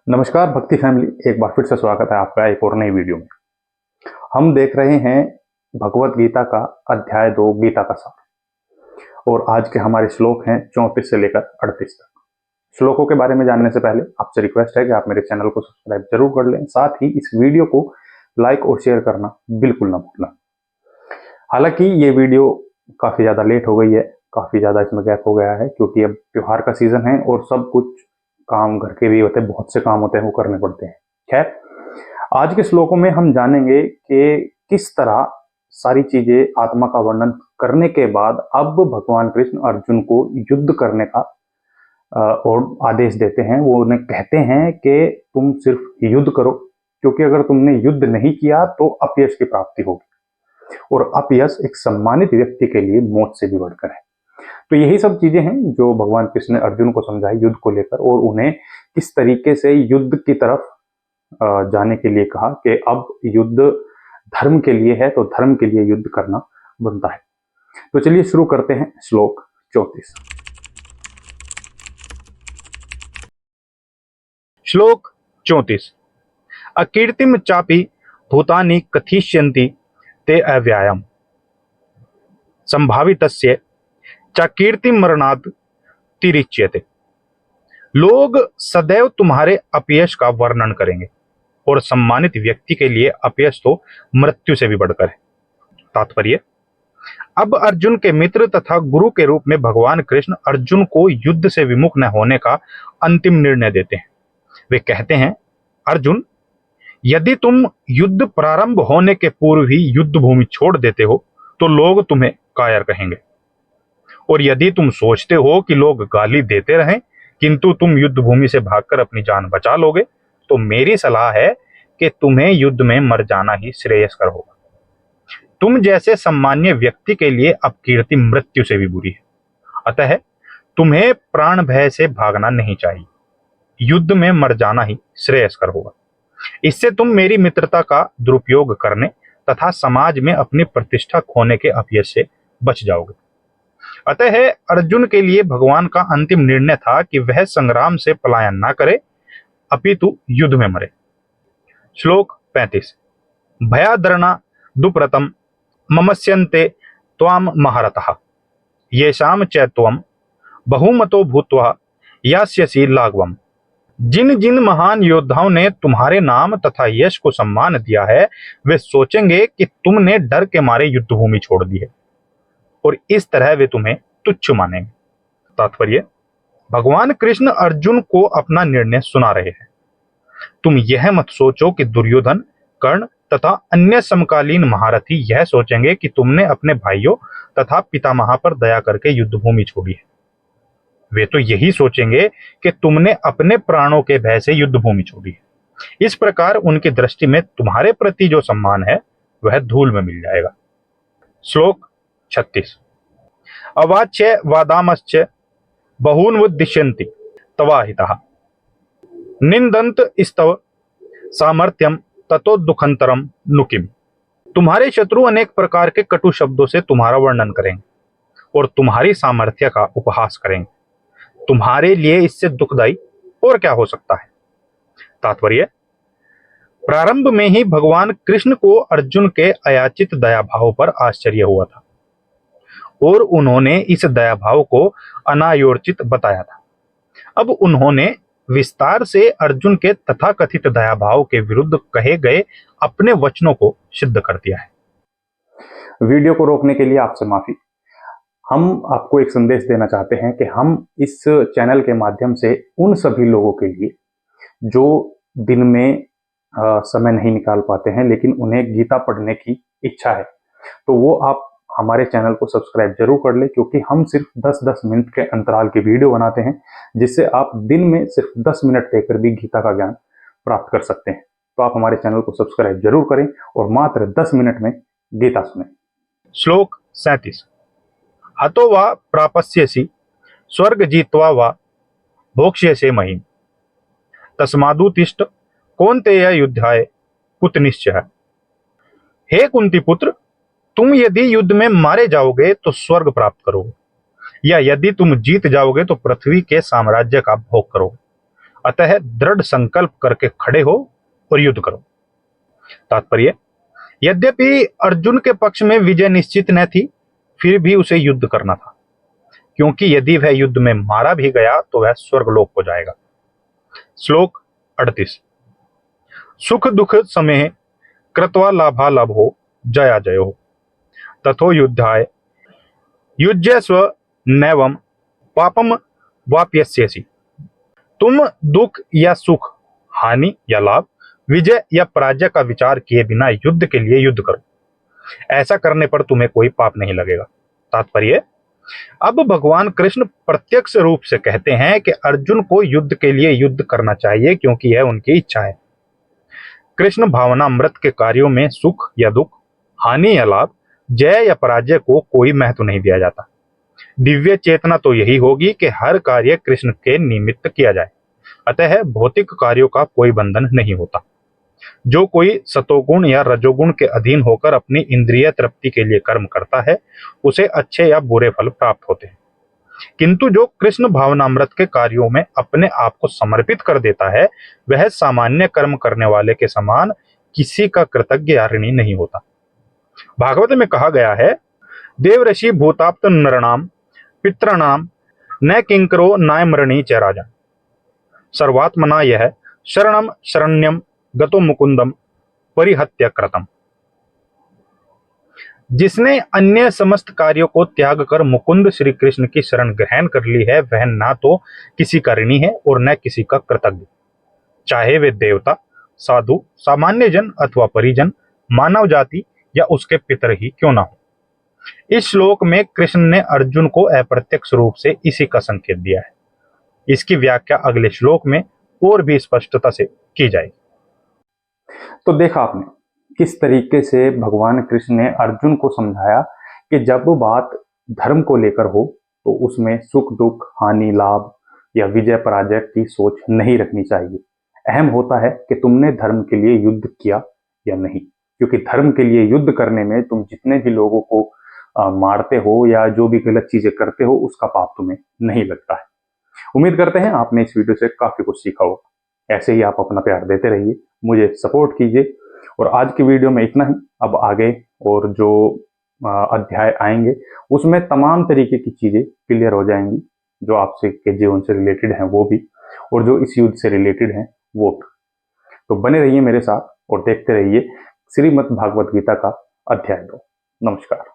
नमस्कार भक्ति फैमिली, एक बार फिर से स्वागत है आपका एक और नई वीडियो में। हम देख रहे हैं भगवत गीता का अध्याय 2 गीता का सार, और आज के हमारे श्लोक हैं 34 से लेकर 38 तक। श्लोकों के बारे में जानने से पहले आपसे रिक्वेस्ट है कि आप मेरे चैनल को सब्सक्राइब जरूर कर लें, साथ ही इस वीडियो को लाइक और शेयर करना बिल्कुल ना भूलना। हालांकि ये वीडियो काफी ज्यादा लेट हो गई है, काफी ज्यादा इसमें गैप हो गया है, क्योंकि अब त्योहार का सीजन है और सब कुछ काम घर के भी होते हैं, बहुत से काम होते हैं वो करने पड़ते हैं। खैर, आज के श्लोकों में हम जानेंगे कि किस तरह सारी चीजें आत्मा का वर्णन करने के बाद अब भगवान कृष्ण अर्जुन को युद्ध करने का और आदेश देते हैं। वो उन्हें कहते हैं कि तुम सिर्फ युद्ध करो, क्योंकि अगर तुमने युद्ध नहीं किया तो अपयश की प्राप्ति होगी, और अपयश एक सम्मानित व्यक्ति के लिए मौत से भी बढ़कर है। तो यही सब चीजें हैं जो भगवान कृष्ण ने अर्जुन को समझाई युद्ध को लेकर, और उन्हें किस तरीके से युद्ध की तरफ जाने के लिए कहा कि अब युद्ध धर्म के लिए है, तो धर्म के लिए युद्ध करना बनता है। तो चलिए शुरू करते हैं श्लोक 34। श्लोक 34। अकीर्तिम चापि भूतानि कथिष्यन्ति ते अव्यायम संभावितस्य च कीर्तिम मरणात् तिरिच्यते। लोग सदैव तुम्हारे अपयश का वर्णन करेंगे, और सम्मानित व्यक्ति के लिए अपयश तो मृत्यु से भी बढ़कर है। तात्पर्य: अब अर्जुन के मित्र तथा गुरु के रूप में भगवान कृष्ण अर्जुन को युद्ध से विमुख न होने का अंतिम निर्णय देते हैं। वे कहते हैं, अर्जुन, यदि तुम युद्ध प्रारंभ होने के पूर्व ही युद्ध भूमि छोड़ देते हो तो लोग तुम्हें कायर कहेंगे, और यदि तुम सोचते हो कि लोग गाली देते रहें किंतु तुम युद्ध भूमि से भागकर अपनी जान बचा लोगे, तो मेरी सलाह है कि तुम्हें युद्ध में मर जाना ही श्रेयस्कर होगा। तुम जैसे सम्मान्य व्यक्ति के लिए अपकीर्ति मृत्यु से भी बुरी है, अतः तुम्हें प्राण भय से भागना नहीं चाहिए। युद्ध में मर जाना ही श्रेयस्कर होगा। इससे तुम मेरी मित्रता का दुरुपयोग करने तथा समाज में अपनी प्रतिष्ठा खोने के अपयश से बच जाओगे। अतः अर्जुन के लिए भगवान का अंतिम निर्णय था कि वह संग्राम से पलायन न करे, अपितु युद्ध में मरे। श्लोक 35। भयादरणा दुप्रतम ममस्यन्ते त्वाम महारथः येषाम च त्वम बहुमतो भूत्वा यास्यसि लाघवम्। जिन जिन महान योद्धाओं ने तुम्हारे नाम तथा यश को सम्मान दिया है, वे सोचेंगे कि तुमने डर के मारे युद्ध भूमि छोड़ दी है, और इस तरह वे तुम्हें तुच्छ मानेंगे। तात्पर्य: भगवान कृष्ण अर्जुन को अपना निर्णय सुना रहे हैं। तुम यह मत सोचो कि दुर्योधन, कर्ण तथा अन्य समकालीन महारथी यह सोचेंगे कि तुमने अपने भाइयों तथा पितामह पर दया करके युद्ध भूमि छोड़ी है। वे तो यही सोचेंगे कि तुमने अपने प्राणों के भय से युद्ध भूमि छोड़ी है। इस प्रकार उनकी दृष्टि में तुम्हारे प्रति जो सम्मान है वह धूल में मिल जाएगा। श्लोक 36। अवाच्य वादामश्च बहून्वुद्दिश्यन्ति तवाहितः निंदन्त स्तव सामर्थ्यम ततो दुखंतरम नुकिम। तुम्हारे शत्रु अनेक प्रकार के कटु शब्दों से तुम्हारा वर्णन करेंगे और तुम्हारी सामर्थ्य का उपहास करेंगे। तुम्हारे लिए इससे दुखदायी और क्या हो सकता है। तात्पर्य: प्रारंभ में ही भगवान कृष्ण को अर्जुन के अयाचित दया भाव पर आश्चर्य हुआ था, और उन्होंने इस दया भाव को अनायोचित बताया था। अब उन्होंने विस्तार से अर्जुन के तथाकथित दया भाव के विरुद्ध कहे गए अपने वचनों को सिद्ध कर दिया है। वीडियो को रोकने के लिए आपसे माफी। हम आपको एक संदेश देना चाहते हैं कि हम इस चैनल के माध्यम से उन सभी लोगों के लिए जो दिन में समय नहीं निकाल पाते हैं लेकिन उन्हें गीता पढ़ने की इच्छा है, तो वो आप हमारे चैनल को सब्सक्राइब जरूर कर ले, क्योंकि हम सिर्फ 10-10 मिनट के अंतराल की वीडियो बनाते हैं, जिससे आप दिन में सिर्फ 10 मिनट देकर भी गीता का ज्ञान प्राप्त कर सकते हैं। तो आप हमारे चैनल को सब्सक्राइब जरूर करें और मात्र 10 मिनट में गीता सुनें। श्लोक 37। हतो वा प्रापस्यसि स्वर्ग जीत्वा वा भोक्ष्यसे महीम् तस्मादुत्तिष्ठ कौन्तेय युद्धाय कुत निश्चयः। हे कुंती पुत्र, तुम यदि युद्ध में मारे जाओगे तो स्वर्ग प्राप्त करोगे, या यदि तुम जीत जाओगे तो पृथ्वी के साम्राज्य का भोग करोगे। अतः दृढ़ संकल्प करके खड़े हो और युद्ध करो। तात्पर्य, यद्यपि अर्जुन के पक्ष में विजय निश्चित न थी, फिर भी उसे युद्ध करना था, क्योंकि यदि वह युद्ध में मारा भी गया तो वह स्वर्गलोक हो जाएगा। श्लोक 38। सुख दुख समय कृत्वा लाभा लभो जया जयो तथो युद्धाय युज्यस्व नैवं पापम वाप्यस्यसि। तुम दुख या सुख, हानि या लाभ, विजय या पराजय का विचार किए बिना युद्ध के लिए युद्ध करो। ऐसा करने पर तुम्हें कोई पाप नहीं लगेगा। तात्पर्य, अब भगवान कृष्ण प्रत्यक्ष रूप से कहते हैं कि अर्जुन को युद्ध के लिए युद्ध करना चाहिए, क्योंकि यह उनकी इच्छा है। कृष्ण भावनामृत के कार्यों में सुख या दुख, हानि या लाभ, जय या पराजय को कोई महत्व नहीं दिया जाता। दिव्य चेतना तो यही होगी कि हर कार्य कृष्ण के निमित्त किया जाए, अतः भौतिक कार्यों का कोई बंधन नहीं होता। जो कोई सतोगुण या रजोगुण के अधीन होकर अपनी इंद्रिय तृप्ति के लिए कर्म करता है, उसे अच्छे या बुरे फल प्राप्त होते हैं। किंतु जो कृष्ण भावनामृत के कार्यों में अपने आप को समर्पित कर देता है, वह सामान्य कर्म करने वाले के समान किसी का कृतज्ञ या ऋणी नहीं होता। भागवत में कहा गया है, देवऋषि भूताप्त नृणाम पितृणाम न किंकरो नायमृणी च राजा सर्वात्मना यह शरणम शरण्यम गतो मुकुंदम परिहत्य कृतम। जिसने अन्य समस्त कार्यों को त्याग कर मुकुंद श्री कृष्ण की शरण ग्रहण कर ली है, वह ना तो किसी का ऋणी है और न किसी का कृतज्ञ, चाहे वे देवता, साधु, सामान्य जन अथवा परिजन, मानव जाति या उसके पितर ही क्यों ना हो। इस श्लोक में कृष्ण ने अर्जुन को अप्रत्यक्ष रूप से इसी का संकेत दिया है। इसकी व्याख्या अगले श्लोक में और भी स्पष्टता से की जाएगी। तो देखा आपने किस तरीके से भगवान कृष्ण ने अर्जुन को समझाया कि जब बात धर्म को लेकर हो तो उसमें सुख दुख, हानि लाभ या विजय पराजय की सोच नहीं रखनी चाहिए। अहम होता है कि तुमने धर्म के लिए युद्ध किया या नहीं, क्योंकि धर्म के लिए युद्ध करने में तुम जितने भी लोगों को मारते हो या जो भी गलत चीजें करते हो, उसका पाप तुम्हें नहीं लगता है। उम्मीद करते हैं आपने इस वीडियो से काफी कुछ सीखा होगा। ऐसे ही आप अपना प्यार देते रहिए, मुझे सपोर्ट कीजिए। और आज की वीडियो में इतना ही। अब आगे और जो अध्याय आएंगे उसमें तमाम तरीके की चीजें क्लियर हो जाएंगी, जो आपसे के जीवन से रिलेटेड हैं वो भी, और जो इस युद्ध से रिलेटेड हैं वो भी। तो बने रहिए मेरे साथ और देखते रहिए श्रीमद् भागवत गीता का अध्याय 2। नमस्कार।